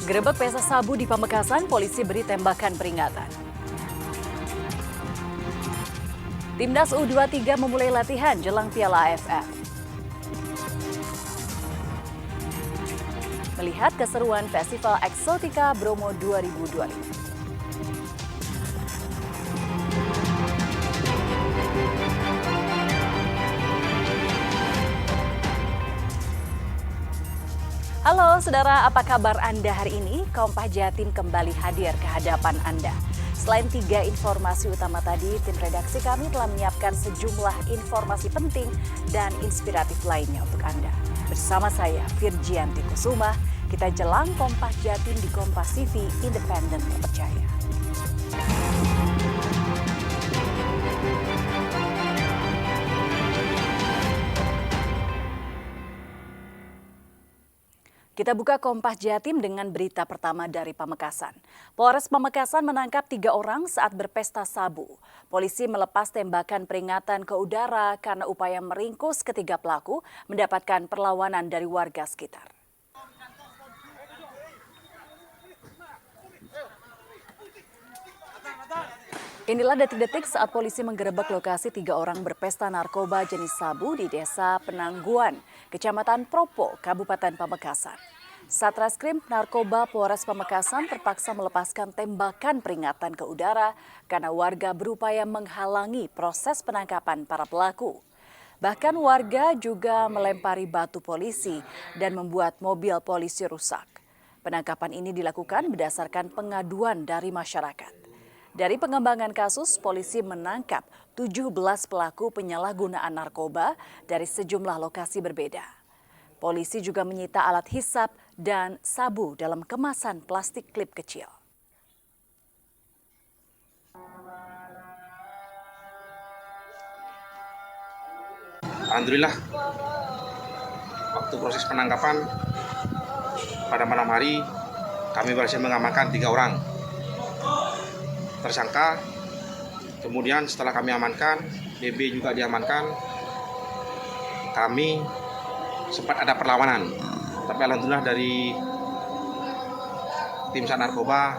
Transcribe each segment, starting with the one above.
Gerebek pesta sabu di Pamekasan, polisi beri tembakan peringatan. Timnas U23 memulai latihan jelang Piala AFF. Melihat keseruan Festival Eksotika Bromo 2025. Halo saudara, apa kabar Anda hari ini? Kompas Jatim kembali hadir ke hadapan Anda. Selain 3 informasi utama tadi, tim redaksi kami telah menyiapkan sejumlah informasi penting dan inspiratif lainnya untuk Anda. Bersama saya, Virgianti Kusuma, kita jelang Kompas Jatim di Kompas TV, independen terpercaya. Kita buka Kompas Jatim dengan berita pertama dari Pamekasan. Polres Pamekasan menangkap 3 orang saat berpesta sabu. Polisi melepas tembakan peringatan ke udara karena upaya meringkus ketiga pelaku mendapatkan perlawanan dari warga sekitar. Inilah detik-detik saat polisi menggerebek lokasi 3 orang berpesta narkoba jenis sabu di Desa Penangguan, Kecamatan Propo, Kabupaten Pamekasan. Satreskrim Narkoba Polres Pamekasan terpaksa melepaskan tembakan peringatan ke udara karena warga berupaya menghalangi proses penangkapan para pelaku. Bahkan warga juga melempari batu polisi dan membuat mobil polisi rusak. Penangkapan ini dilakukan berdasarkan pengaduan dari masyarakat. Dari pengembangan kasus, polisi menangkap 17 pelaku penyalahgunaan narkoba dari sejumlah lokasi berbeda. Polisi juga menyita alat hisap dan sabu dalam kemasan plastik klip kecil. Alhamdulillah, waktu proses penangkapan pada malam hari kami berhasil mengamankan 3 orang tersangka. Kemudian setelah kami amankan, BB juga diamankan. Kami sempat ada perlawanan, tapi alhamdulillah dari tim Sat Narkoba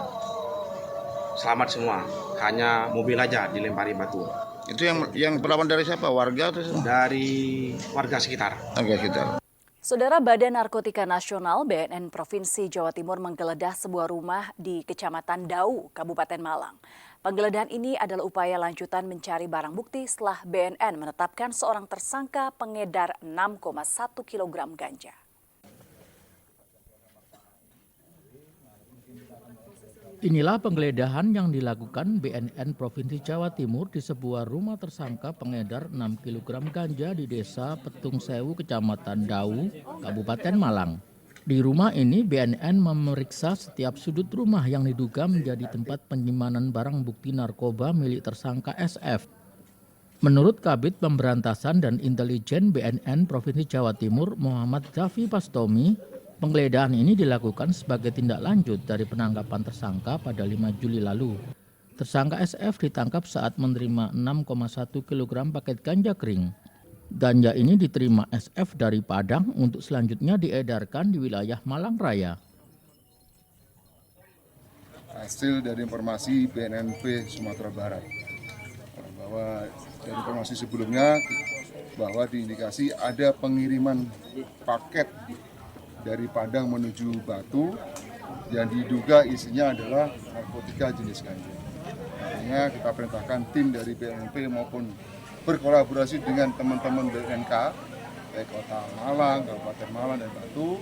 selamat semua. Hanya mobil aja dilempari batu. Itu yang perlawan dari siapa? Warga atau siapa? Dari warga sekitar. Warga sekitar. Saudara Badan Narkotika Nasional BNN Provinsi Jawa Timur menggeledah sebuah rumah di Kecamatan Dau, Kabupaten Malang. Penggeledahan ini adalah upaya lanjutan mencari barang bukti setelah BNN menetapkan seorang tersangka pengedar 6,1 kg ganja. Inilah penggeledahan yang dilakukan BNN Provinsi Jawa Timur di sebuah rumah tersangka pengedar 6 kg ganja di Desa Petung Sewu, Kecamatan Dau, Kabupaten Malang. Di rumah ini BNN memeriksa setiap sudut rumah yang diduga menjadi tempat penyimpanan barang bukti narkoba milik tersangka SF. Menurut Kabid Pemberantasan dan Intelijen BNN Provinsi Jawa Timur Muhammad Zafi Pastomi, penggeledahan ini dilakukan sebagai tindak lanjut dari penangkapan tersangka pada 5 Juli lalu. Tersangka SF ditangkap saat menerima 6,1 kg paket ganja kering. Ganja ini diterima SF dari Padang untuk selanjutnya diedarkan di wilayah Malang Raya. Hasil dari informasi BNNP Sumatera Barat bahwa dari informasi sebelumnya bahwa diindikasi ada pengiriman paket dari Padang menuju Batu yang diduga isinya adalah narkotika jenis ganja. Makanya kita perintahkan tim dari BNNP maupun berkolaborasi dengan teman-teman BNK, baik Kota Malang, Kabupaten Malang, dan Batu,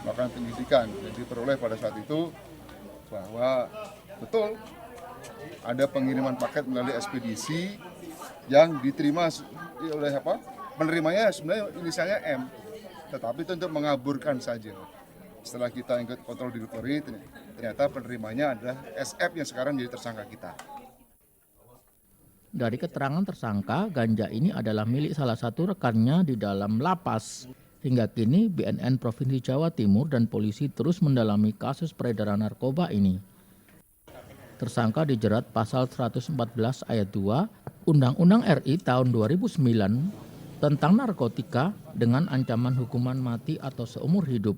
melakukan penyelidikan. Jadi diperoleh pada saat itu bahwa betul ada pengiriman paket melalui ekspedisi yang diterima oleh penerimanya sebenarnya inisialnya M, tetapi itu untuk mengaburkan saja. Setelah kita ikut kontrol di Polri, ternyata penerimanya adalah SF yang sekarang jadi tersangka kita. Dari keterangan tersangka, ganja ini adalah milik salah satu rekannya di dalam lapas. Hingga kini BNN Provinsi Jawa Timur dan polisi terus mendalami kasus peredaran narkoba ini. Tersangka dijerat pasal 114 ayat 2 Undang-Undang RI tahun 2009 tentang narkotika dengan ancaman hukuman mati atau seumur hidup.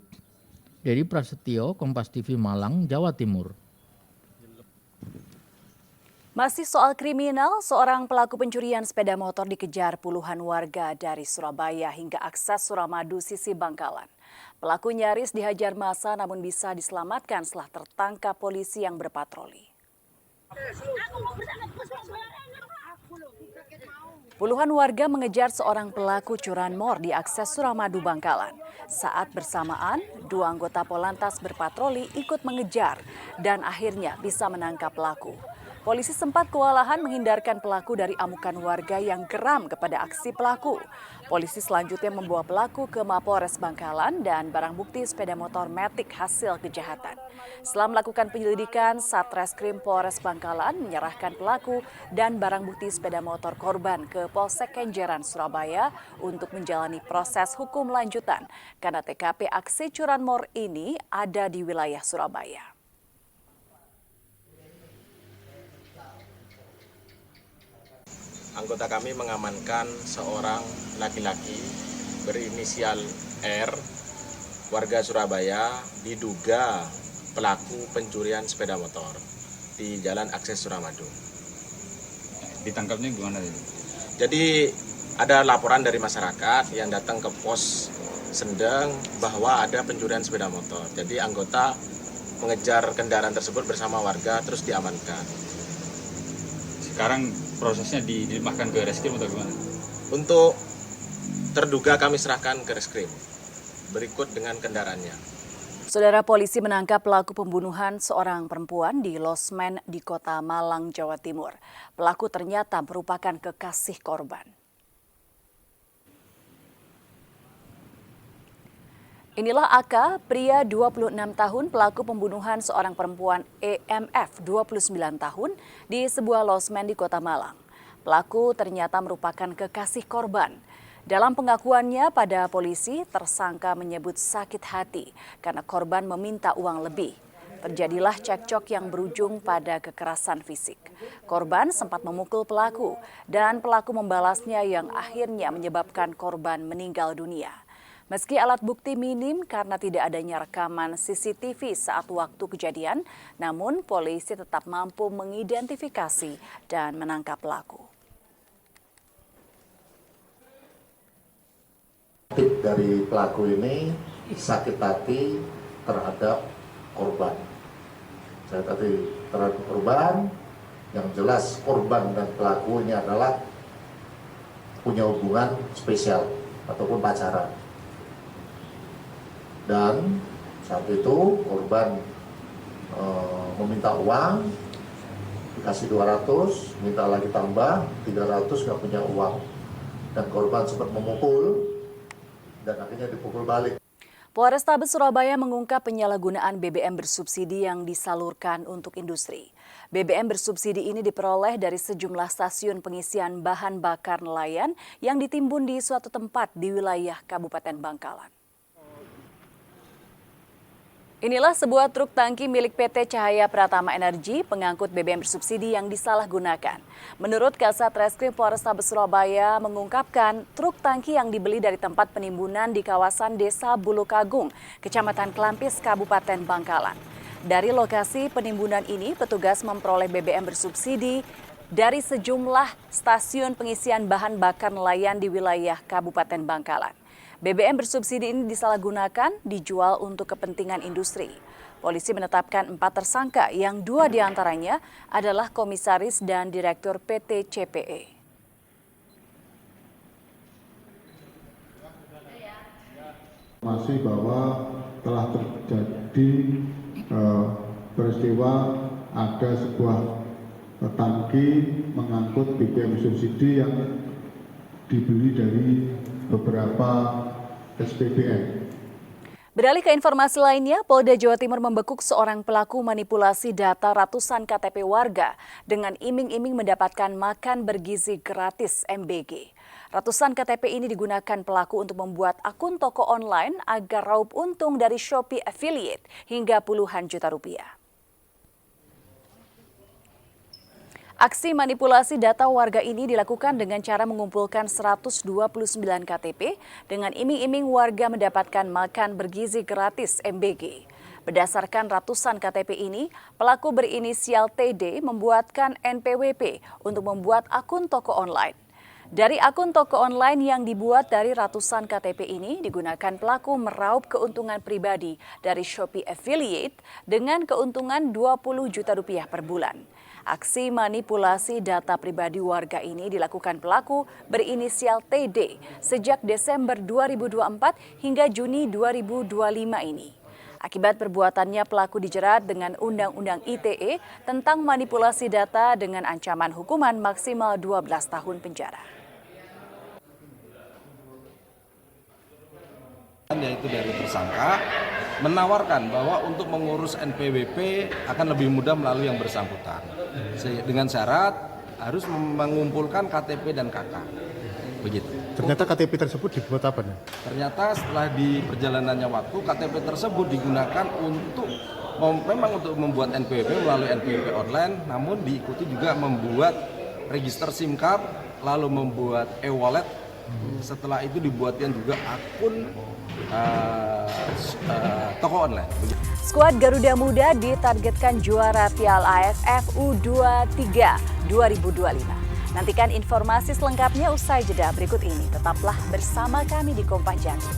Dedi Prasetyo, Kompas TV Malang, Jawa Timur. Masih soal kriminal, seorang pelaku pencurian sepeda motor dikejar puluhan warga dari Surabaya hingga akses Suramadu sisi Bangkalan. Pelaku nyaris dihajar massa namun bisa diselamatkan setelah tertangkap polisi yang berpatroli. Puluhan warga mengejar seorang pelaku curanmor di akses Suramadu Bangkalan. Saat bersamaan, dua anggota Polantas berpatroli ikut mengejar dan akhirnya bisa menangkap pelaku. Polisi sempat kewalahan menghindarkan pelaku dari amukan warga yang geram kepada aksi pelaku. Polisi selanjutnya membawa pelaku ke Mapolres Bangkalan dan barang bukti sepeda motor Matic hasil kejahatan. Setelah melakukan penyelidikan, Satreskrim Polres Bangkalan menyerahkan pelaku dan barang bukti sepeda motor korban ke Polsek Kenjeran, Surabaya untuk menjalani proses hukum lanjutan karena TKP aksi curanmor ini ada di wilayah Surabaya. Anggota kami mengamankan seorang laki-laki berinisial R, warga Surabaya, diduga pelaku pencurian sepeda motor di Jalan Akses Suramadu. Ditangkapnya gimana ini? Jadi ada laporan dari masyarakat yang datang ke pos Sendeng bahwa ada pencurian sepeda motor. Jadi anggota mengejar kendaraan tersebut bersama warga terus diamankan. Sekarang prosesnya dilimpahkan ke reskrim atau gimana? Untuk terduga kami serahkan ke reskrim berikut dengan kendaraannya. Saudara, polisi menangkap pelaku pembunuhan seorang perempuan di losmen di Kota Malang, Jawa Timur. Pelaku ternyata merupakan kekasih korban. Inilah AK, pria 26 tahun, pelaku pembunuhan seorang perempuan EMF 29 tahun di sebuah losmen di Kota Malang. Pelaku ternyata merupakan kekasih korban. Dalam pengakuannya pada polisi, tersangka menyebut sakit hati karena korban meminta uang lebih. Terjadilah cekcok yang berujung pada kekerasan fisik. Korban sempat memukul pelaku dan pelaku membalasnya yang akhirnya menyebabkan korban meninggal dunia. Meski alat bukti minim karena tidak adanya rekaman CCTV saat waktu kejadian, namun polisi tetap mampu mengidentifikasi dan menangkap pelaku. Dari pelaku ini sakit hati terhadap korban. Sakit hati terhadap korban, yang jelas korban dan pelaku ini adalah punya hubungan spesial ataupun pacaran. Dan saat itu korban meminta uang, dikasih 200, minta lagi tambah 300, nggak punya uang. Dan korban sempat memukul dan akhirnya dipukul balik. Polrestabes Surabaya mengungkap penyalahgunaan BBM bersubsidi yang disalurkan untuk industri. BBM bersubsidi ini diperoleh dari sejumlah stasiun pengisian bahan bakar nelayan yang ditimbun di suatu tempat di wilayah Kabupaten Bangkalan. Inilah sebuah truk tangki milik PT Cahaya Pratama Energi pengangkut BBM bersubsidi yang disalahgunakan. Menurut Kasat Reskrim Polrestabes Surabaya mengungkapkan truk tangki yang dibeli dari tempat penimbunan di kawasan Desa Bulukagung, Kecamatan Kelampis, Kabupaten Bangkalan. Dari lokasi penimbunan ini, petugas memperoleh BBM bersubsidi dari sejumlah stasiun pengisian bahan bakar nelayan di wilayah Kabupaten Bangkalan. BBM bersubsidi ini disalahgunakan, dijual untuk kepentingan industri. Polisi menetapkan 4 tersangka yang 2 diantaranya adalah komisaris dan direktur PT CPE. Masih bahwa telah terjadi peristiwa ada sebuah tangki mengangkut BBM subsidi yang dibeli dari beberapa SPBN. Beralih ke informasi lainnya, Polda Jawa Timur membekuk seorang pelaku manipulasi data ratusan KTP warga dengan iming-iming mendapatkan makan bergizi gratis MBG. Ratusan KTP ini digunakan pelaku untuk membuat akun toko online agar raup untung dari Shopee Affiliate hingga puluhan juta rupiah. Aksi manipulasi data warga ini dilakukan dengan cara mengumpulkan 129 KTP dengan iming-iming warga mendapatkan makan bergizi gratis MBG. Berdasarkan ratusan KTP ini, pelaku berinisial TD membuatkan NPWP untuk membuat akun toko online. Dari akun toko online yang dibuat dari ratusan KTP ini digunakan pelaku meraup keuntungan pribadi dari Shopee Affiliate dengan keuntungan 20 juta rupiah per bulan. Aksi manipulasi data pribadi warga ini dilakukan pelaku berinisial TD sejak Desember 2024 hingga Juni 2025 ini. Akibat perbuatannya, pelaku dijerat dengan Undang-Undang ITE tentang manipulasi data dengan ancaman hukuman maksimal 12 tahun penjara. Yaitu dari tersangka menawarkan bahwa untuk mengurus NPWP akan lebih mudah melalui yang bersangkutan dengan syarat harus mengumpulkan KTP dan KK. Begitu. Ternyata KTP tersebut dibuat apa nih? Ternyata setelah di perjalanannya waktu KTP tersebut digunakan untuk memang untuk membuat NPWP melalui NPWP online, namun diikuti juga membuat register SIM card, lalu membuat e-wallet. Setelah itu dibuatkan juga akun toko online. Skuad Garuda Muda ditargetkan juara Piala AFF U23 2025. Nantikan informasi selengkapnya usai jeda berikut ini. Tetaplah bersama kami di Kompas Jatim.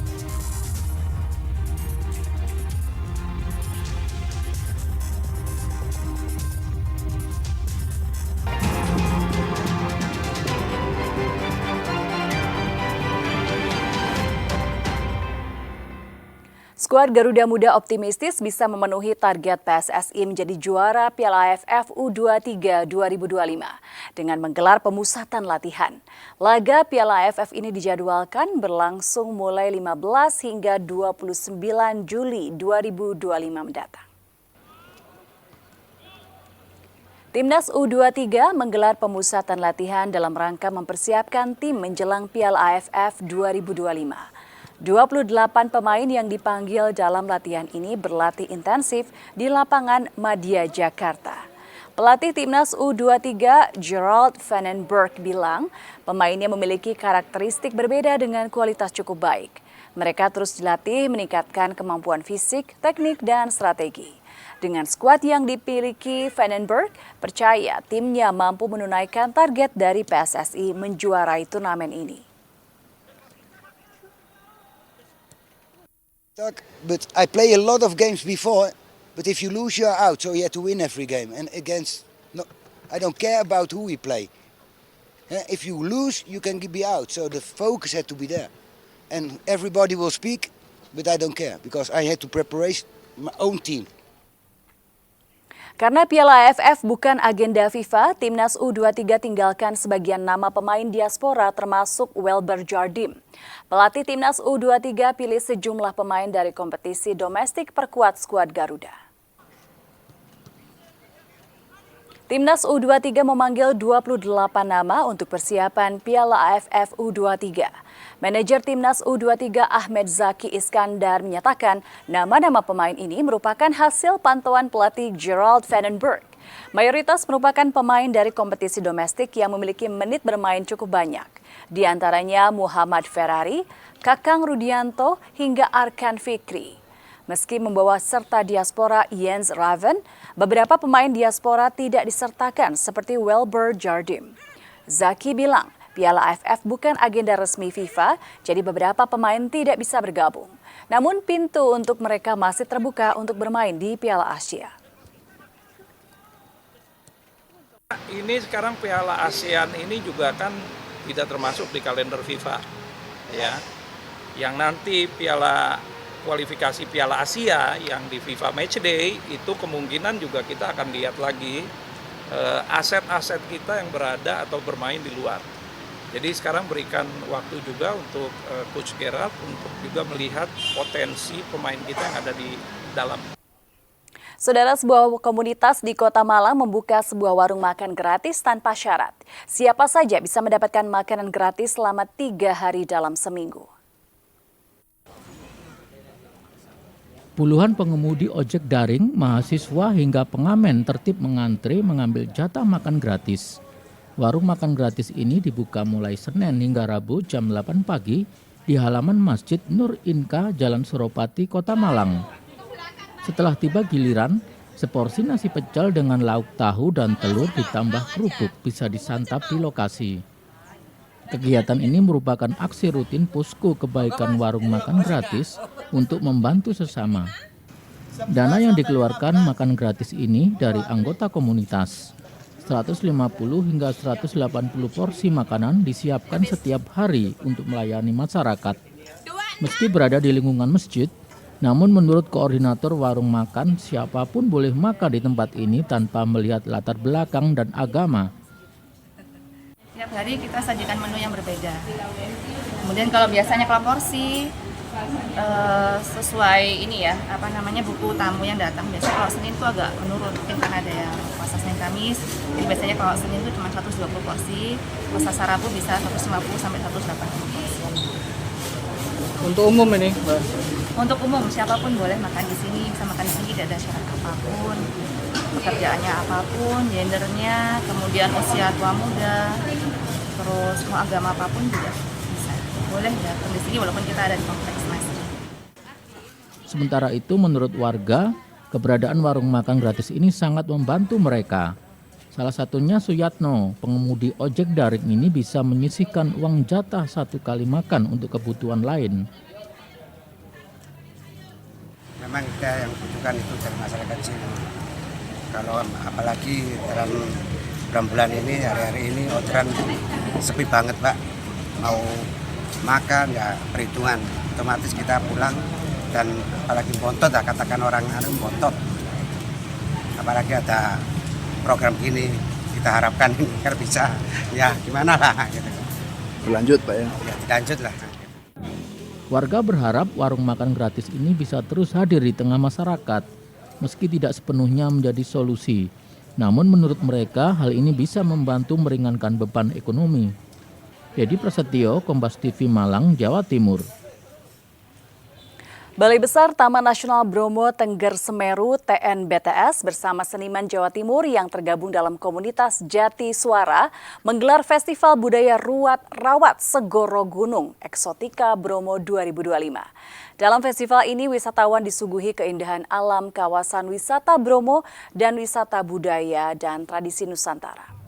Skuad Garuda Muda optimistis bisa memenuhi target PSSI menjadi juara Piala AFF U23 2025 dengan menggelar pemusatan latihan. Laga Piala AFF ini dijadwalkan berlangsung mulai 15 hingga 29 Juli 2025 mendatang. Timnas U23 menggelar pemusatan latihan dalam rangka mempersiapkan tim menjelang Piala AFF 2025. 28 pemain yang dipanggil dalam latihan ini berlatih intensif di lapangan Madia Jakarta. Pelatih Timnas U23 Gerald Vandenberg bilang pemainnya memiliki karakteristik berbeda dengan kualitas cukup baik. Mereka terus dilatih meningkatkan kemampuan fisik, teknik, dan strategi. Dengan skuad yang dimiliki Vandenberg, percaya timnya mampu menunaikan target dari PSSI menjuarai turnamen ini. But I play a lot of games before, but if you lose, you're out. So you have to win every game. And against, no, I don't care about who we play. If you lose, you can be out. So the focus had to be there. And everybody will speak, but I don't care because I had to prepare my own team. Karena Piala AFF bukan agenda FIFA, Timnas U23 tinggalkan sebagian nama pemain diaspora termasuk Welber Jardim. Pelatih Timnas U23 pilih sejumlah pemain dari kompetisi domestik perkuat skuad Garuda. Timnas U23 memanggil 28 nama untuk persiapan Piala AFF U23. Manajer Timnas U23 Ahmed Zaki Iskandar menyatakan nama-nama pemain ini merupakan hasil pantauan pelatih Gerald Vandenberg. Mayoritas merupakan pemain dari kompetisi domestik yang memiliki menit bermain cukup banyak. Di antaranya Muhammad Ferrari, Kakang Rudianto hingga Arkan Fikri. Meski membawa serta diaspora Jens Raven, beberapa pemain diaspora tidak disertakan seperti Welber Jardim. Zaki bilang, Piala AFF bukan agenda resmi FIFA, jadi beberapa pemain tidak bisa bergabung. Namun pintu untuk mereka masih terbuka untuk bermain di Piala Asia. Ini sekarang Piala ASEAN ini juga kan tidak termasuk di kalender FIFA, ya. Yang nanti kualifikasi Piala Asia yang di FIFA Matchday itu kemungkinan juga kita akan lihat lagi aset-aset kita yang berada atau bermain di luar. Jadi sekarang berikan waktu juga untuk Coach Gerald untuk juga melihat potensi pemain kita yang ada di dalam. Saudara, sebuah komunitas di Kota Malang membuka sebuah warung makan gratis tanpa syarat. Siapa saja bisa mendapatkan makanan gratis selama 3 hari dalam seminggu. Puluhan pengemudi ojek daring, mahasiswa hingga pengamen tertib mengantre mengambil jatah makan gratis. Warung makan gratis ini dibuka mulai Senin hingga Rabu jam 8 pagi di halaman Masjid Nur Inka, Jalan Suropati, Kota Malang. Setelah tiba giliran, seporsi nasi pecel dengan lauk tahu dan telur ditambah kerupuk bisa disantap di lokasi. Kegiatan ini merupakan aksi rutin Posko Kebaikan Warung Makan Gratis untuk membantu sesama. Dana yang dikeluarkan makan gratis ini dari anggota komunitas. 150 hingga 180 porsi makanan disiapkan setiap hari untuk melayani masyarakat. Meski berada di lingkungan masjid, namun menurut koordinator warung makan, siapapun boleh makan di tempat ini tanpa melihat latar belakang dan agama. Setiap hari kita sajikan menu yang berbeda. Kemudian kalau biasanya kalau porsi sesuai ini ya, buku tamu yang datang. Biasanya kalau Senin itu agak menurun, mungkin karena ada yang puasa Senin Kamis. Jadi biasanya kalau Senin itu cuma 120 porsi, puasa Rabu bisa 150 sampai 180 porsi. Untuk umum ini, Mbak? Untuk umum, siapapun boleh makan di sini, bisa makan di sini, tidak ada syarat apapun. Pekerjaannya apapun, gendernya, kemudian usia tua muda, terus mau agama apapun juga bisa. Boleh datang di sini walaupun kita ada di kompleks masjid. Sementara itu menurut warga, keberadaan warung makan gratis ini sangat membantu mereka. Salah satunya Suyatno, pengemudi ojek daring ini bisa menyisihkan uang jatah satu kali makan untuk kebutuhan lain. Memang kita yang butuhkan itu dari masyarakat sini. Kalau apalagi dalam bulan ini, hari-hari ini orderan sepi banget Pak. Mau makan ya perhitungan, otomatis kita pulang dan apalagi bontot lah, katakan orang bontot. Apalagi ada program gini, kita harapkan ini biar bisa ya gimana lah gitu. Berlanjut Pak ya? Ya dilanjut lah. Warga berharap warung makan gratis ini bisa terus hadir di tengah masyarakat, meski tidak sepenuhnya menjadi solusi. Namun menurut mereka hal ini bisa membantu meringankan beban ekonomi. Dedi Prasetyo, Kompas TV Malang, Jawa Timur. Balai Besar Taman Nasional Bromo Tengger Semeru TNBTS bersama seniman Jawa Timur yang tergabung dalam komunitas Jati Suara menggelar Festival Budaya Ruat Rawat Segoro Gunung Eksotika Bromo 2025. Dalam festival ini wisatawan disuguhi keindahan alam kawasan wisata Bromo dan wisata budaya dan tradisi Nusantara.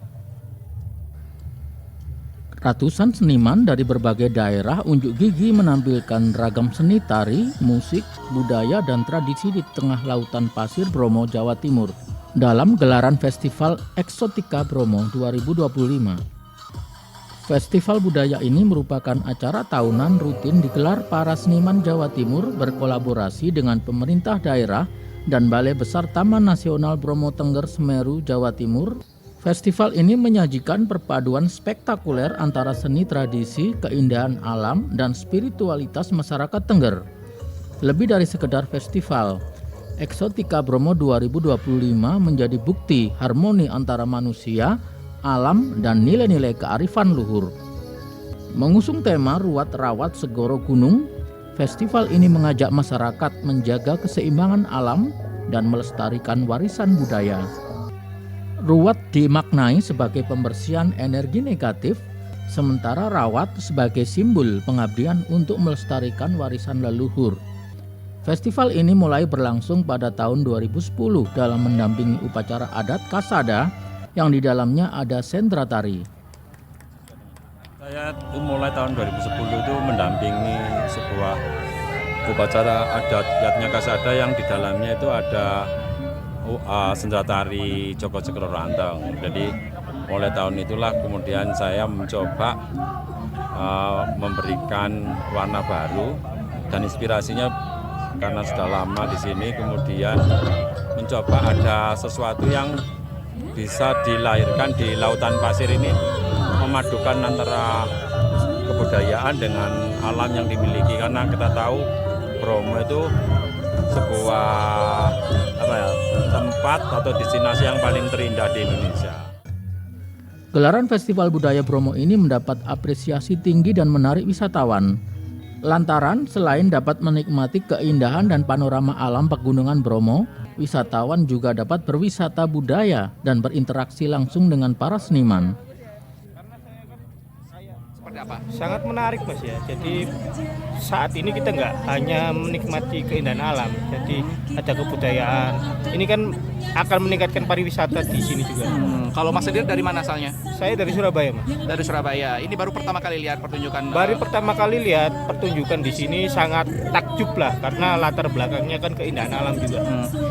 Ratusan seniman dari berbagai daerah unjuk gigi menampilkan ragam seni tari, musik, budaya, dan tradisi di tengah lautan pasir Bromo, Jawa Timur dalam gelaran Festival Eksotika Bromo 2025. Festival budaya ini merupakan acara tahunan rutin digelar para seniman Jawa Timur berkolaborasi dengan pemerintah daerah dan Balai Besar Taman Nasional Bromo Tengger Semeru, Jawa Timur. Festival ini menyajikan perpaduan spektakuler antara seni tradisi, keindahan alam, dan spiritualitas masyarakat Tengger. Lebih dari sekedar festival, Eksotika Bromo 2025 menjadi bukti harmoni antara manusia, alam, dan nilai-nilai kearifan luhur. Mengusung tema Ruat Rawat Segoro Gunung, festival ini mengajak masyarakat menjaga keseimbangan alam dan melestarikan warisan budaya. Ruat dimaknai sebagai pembersihan energi negatif, sementara rawat sebagai simbol pengabdian untuk melestarikan warisan leluhur. Festival ini mulai berlangsung pada tahun 2010 dalam mendampingi upacara adat Kasada yang di dalamnya ada sentra tari. Saya mulai tahun 2010 itu mendampingi sebuah upacara adatnya Kasada yang di dalamnya itu ada sentra tari Joko Cekro Ranteng. Jadi mulai tahun itulah kemudian saya mencoba memberikan warna baru dan inspirasinya karena sudah lama di sini, kemudian mencoba ada sesuatu yang bisa dilahirkan di lautan pasir ini, memadukan antara kebudayaan dengan alam yang dimiliki, karena kita tahu Bromo itu sebuah tempat atau destinasi yang paling terindah di Indonesia. Gelaran Festival Budaya Bromo ini mendapat apresiasi tinggi dan menarik wisatawan. Lantaran selain dapat menikmati keindahan dan panorama alam Pegunungan Bromo, wisatawan juga dapat berwisata budaya dan berinteraksi langsung dengan para seniman. Sangat menarik Mas ya, jadi saat ini kita nggak hanya menikmati keindahan alam, jadi ada kebudayaan. Ini kan akan meningkatkan pariwisata di sini juga. Kalau Mas sendiri dari mana asalnya? Saya dari Surabaya Mas. Dari Surabaya, ini baru pertama kali lihat pertunjukan? Baru pertama kali lihat pertunjukan di sini, sangat takjub lah, karena latar belakangnya kan keindahan alam juga.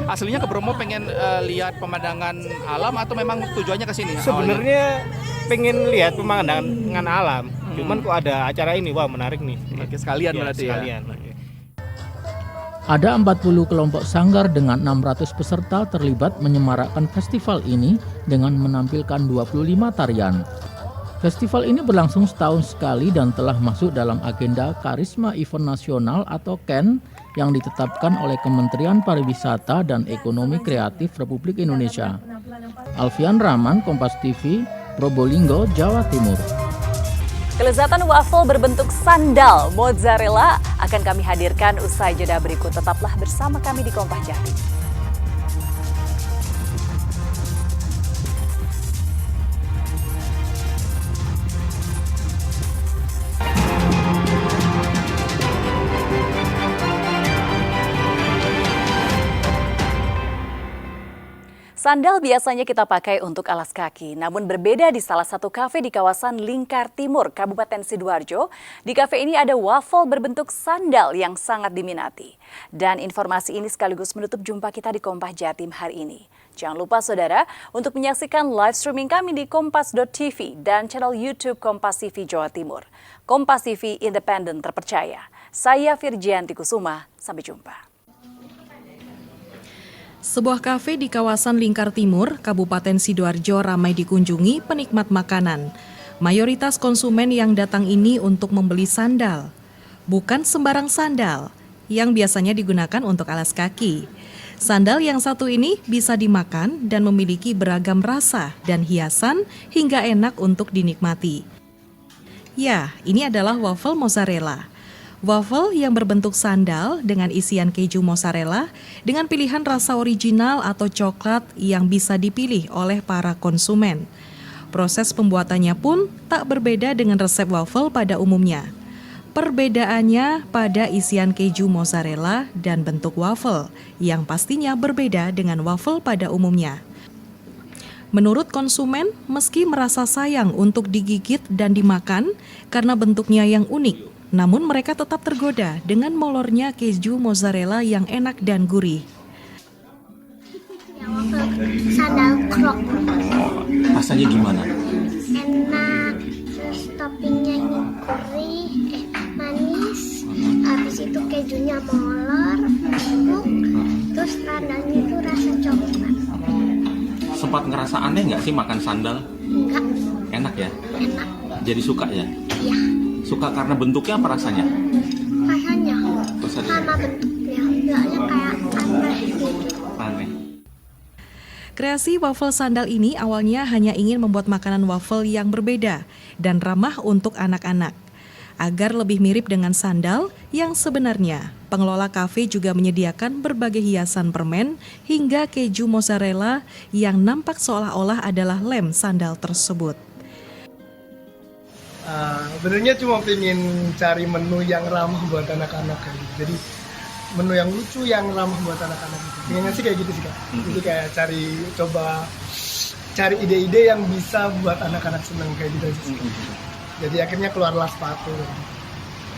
Aslinya ke Bromo pengen lihat pemandangan alam atau memang tujuannya ke sini? Sebenarnya pengen lihat pemandangan alam. Cuman kok ada acara ini, wah menarik nih. Oke, sekalian berarti sekalian. Ya. Ada 40 kelompok sanggar dengan 600 peserta terlibat menyemarakkan festival ini dengan menampilkan 25 tarian. Festival ini berlangsung setahun sekali dan telah masuk dalam agenda Karisma Event Nasional atau KEN yang ditetapkan oleh Kementerian Pariwisata dan Ekonomi Kreatif Republik Indonesia. Alfian Rahman, Kompas TV, Probolinggo, Jawa Timur. Kelezatan waffle berbentuk sandal mozzarella akan kami hadirkan usai jeda berikut. Tetaplah bersama kami di Kompas Jatim. Sandal biasanya kita pakai untuk alas kaki, namun berbeda di salah satu kafe di kawasan Lingkar Timur, Kabupaten Sidoarjo. Di kafe ini ada waffle berbentuk sandal yang sangat diminati. Dan informasi ini sekaligus menutup jumpa kita di Kompas Jatim hari ini. Jangan lupa saudara untuk menyaksikan live streaming kami di kompas.tv dan channel YouTube Kompas TV Jawa Timur. Kompas TV independen terpercaya. Saya Virgianti Kusuma, sampai jumpa. Sebuah kafe di kawasan Lingkar Timur, Kabupaten Sidoarjo ramai dikunjungi penikmat makanan. Mayoritas konsumen yang datang ini untuk membeli sandal. Bukan sembarang sandal, yang biasanya digunakan untuk alas kaki. Sandal yang satu ini bisa dimakan dan memiliki beragam rasa dan hiasan hingga enak untuk dinikmati. Ya, ini adalah waffle mozzarella. Waffle yang berbentuk sandal dengan isian keju mozzarella dengan pilihan rasa original atau coklat yang bisa dipilih oleh para konsumen. Proses pembuatannya pun tak berbeda dengan resep waffle pada umumnya. Perbedaannya pada isian keju mozzarella dan bentuk waffle yang pastinya berbeda dengan waffle pada umumnya. Menurut konsumen, meski merasa sayang untuk digigit dan dimakan karena bentuknya yang unik, namun mereka tetap tergoda dengan molornya keju mozzarella yang enak dan gurih. Ya, waffle sandal krok. Rasanya gimana? Enak, terus toppingnya ini gurih, manis. Habis itu kejunya molor, empuk. Terus sandalnya itu rasa coklat. Sempat ngerasa aneh nggak sih makan sandal? Enggak. Enak ya? Enak. Jadi suka ya? Iya. Suka karena bentuknya apa rasanya? Rasanya Rasanya. sama bentuknya, enggaknya kayak aneh gitu. Aneh. Kreasi waffle sandal ini awalnya hanya ingin membuat makanan waffle yang berbeda dan ramah untuk anak-anak. Agar lebih mirip dengan sandal yang sebenarnya, pengelola kafe juga menyediakan berbagai hiasan permen hingga keju mozzarella yang nampak seolah-olah adalah lem sandal tersebut. Sebenarnya cuma pengen cari menu yang ramah buat anak-anak kayak gitu. Jadi menu yang lucu yang ramah buat anak-anak gitu. Pengennya sih kayak gitu sih Kak. Jadi kayak cari ide-ide yang bisa buat anak-anak seneng kayak gitu aja sih. Jadi akhirnya keluarlah sepatu.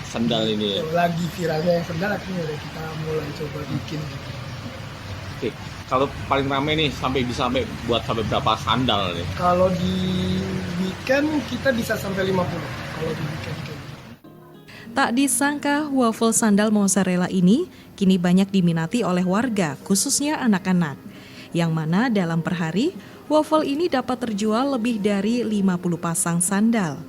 Sandal ini ya? Lagi viralnya yang sandal, akhirnya udah kita mulai coba bikin gitu. Oke, kalau paling rame nih bisa sampai berapa sandal nih? Kalau di weekend kita bisa sampai 50. Kalau di weekend. Tak disangka waffle sandal mozzarella ini kini banyak diminati oleh warga, khususnya anak-anak. Yang mana dalam per hari, waffle ini dapat terjual lebih dari 50 pasang sandal.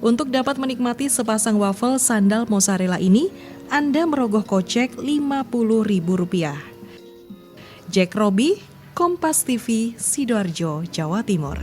Untuk dapat menikmati sepasang waffle sandal mozzarella ini, Anda merogoh kocek Rp50.000. Jack Robi, Kompas TV, Sidoarjo, Jawa Timur.